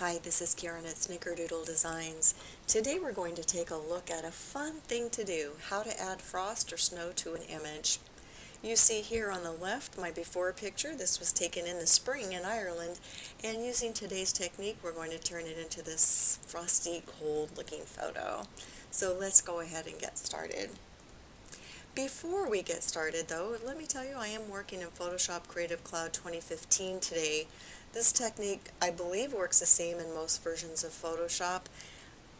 Hi, this is Karen at Snickerdoodle Designs. Today we're going to take a look at a fun thing to do, how to add frost or snow to an image. You see here on the left my before picture. This was taken in the spring in Ireland, and using today's technique we're going to turn it into this frosty, cold looking photo. So let's go ahead and get started. Before we get started though, let me tell you I am working in Photoshop Creative Cloud 2015 today. This technique I believe works the same in most versions of Photoshop,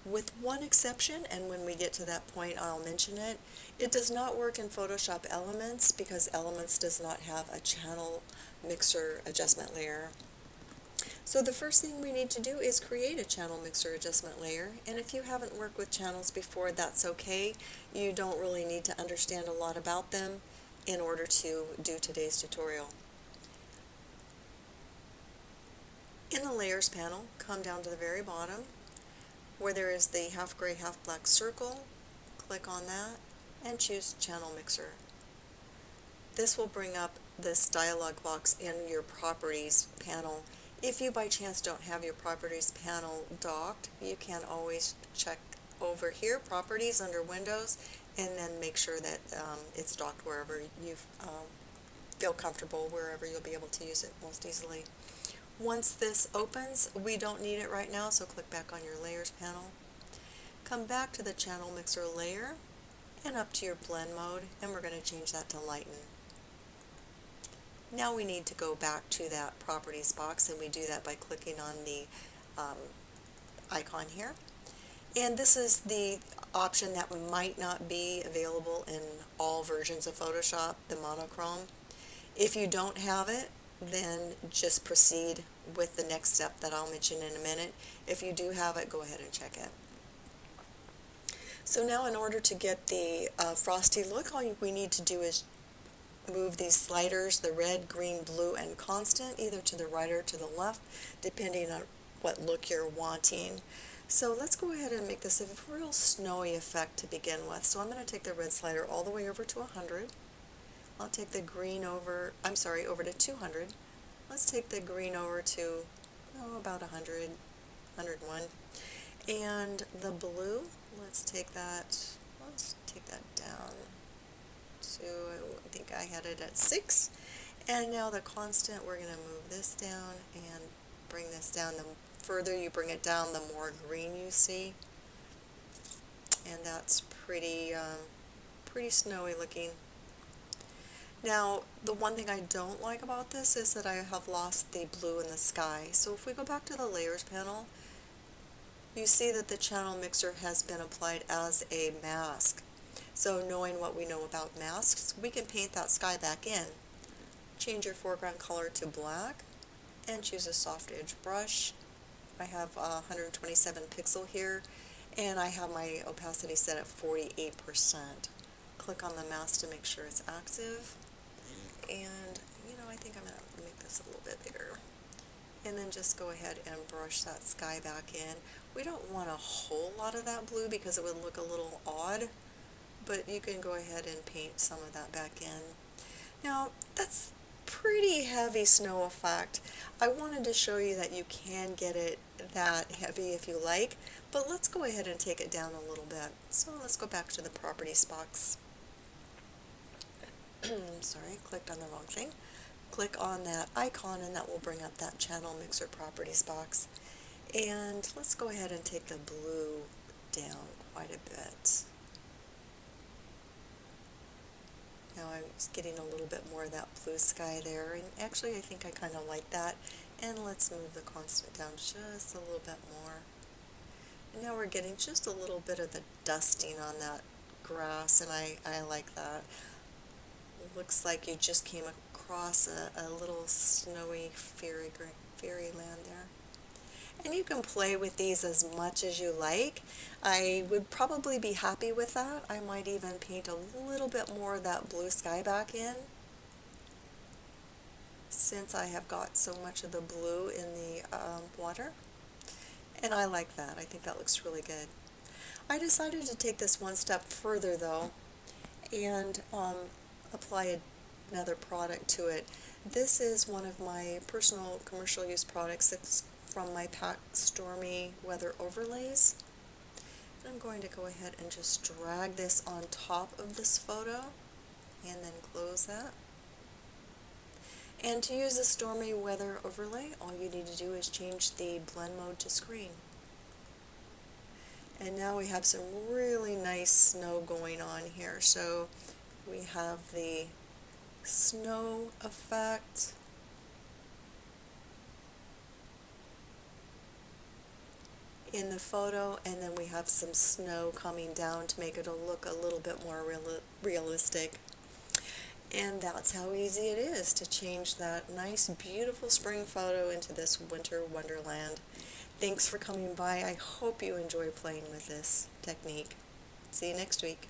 with one exception, and when we get to that point I'll mention it. It does not work in Photoshop Elements because Elements does not have a channel mixer adjustment layer. So the first thing we need to do is create a channel mixer adjustment layer, and if you haven't worked with channels before, that's okay. You don't really need to understand a lot about them in order to do today's tutorial. In the Layers panel, come down to the very bottom where there is the half gray, half black circle. Click on that and choose Channel Mixer. This will bring up this dialog box in your Properties panel. If you by chance don't have your Properties panel docked, you can always check over here, Properties under Windows, and then make sure that it's docked wherever you feel comfortable, wherever you'll be able to use it most easily. Once this opens, we don't need it right now, so click back on your Layers panel. Come back to the Channel Mixer layer and up to your blend mode, and we're going to change that to Lighten. Now we need to go back to that Properties box, and we do that by clicking on the icon here. And this is the option that might not be available in all versions of Photoshop, the monochrome. If you don't have it, then just proceed with the next step that I'll mention in a minute. If you do have it, go ahead and check it. So now in order to get the frosty look, all we need to do is move these sliders, the red, green, blue, and constant, either to the right or to the left, depending on what look you're wanting. So let's go ahead and make this a real snowy effect to begin with. So I'm going to take the red slider all the way over to 100. I'll take the green over to 200. Let's take the green over to about 100, 101. And the blue, let's take that down to, I think I had it at 6. And now the constant, we're going to move this down and bring this down. The further you bring it down, the more green you see. And that's pretty snowy looking. Now, the one thing I don't like about this is that I have lost the blue in the sky. So if we go back to the Layers panel, you see that the channel mixer has been applied as a mask. So knowing what we know about masks, we can paint that sky back in. Change your foreground color to black and choose a soft edge brush. I have 127 pixel here, and I have my opacity set at 48%. Click on the mask to make sure it's active. And I think I'm going to make this a little bit bigger. And then just go ahead and brush that sky back in. We don't want a whole lot of that blue because it would look a little odd, but you can go ahead and paint some of that back in. Now, that's pretty heavy snow effect. I wanted to show you that you can get it that heavy if you like, but let's go ahead and take it down a little bit. So let's go back to the Properties box. Sorry, clicked on the wrong thing. Click on that icon and that will bring up that Channel Mixer Properties box. And let's go ahead and take the blue down quite a bit. Now I'm getting a little bit more of that blue sky there, and actually I think I kind of like that. And let's move the constant down just a little bit more. And now we're getting just a little bit of the dusting on that grass, and I like that. Looks like you just came across a little snowy fairyland there. And you can play with these as much as you like. I would probably be happy with that. I might even paint a little bit more of that blue sky back in, since I have got so much of the blue in the water. And I like that. I think that looks really good. I decided to take this one step further though, and apply another product to it. This is one of my personal commercial use products. It's from my pack stormy weather overlays. I'm going to go ahead and just drag this on top of this photo and then close that. And to use the stormy weather overlay, all you need to do is change the blend mode to screen. And now we have some really nice snow going on here. So we have the snow effect. In the photo, and then we have some snow coming down to make it look a little bit more realistic. And that's how easy it is to change that nice, beautiful spring photo into this winter wonderland. Thanks for coming by. I hope you enjoy playing with this technique. See you next week.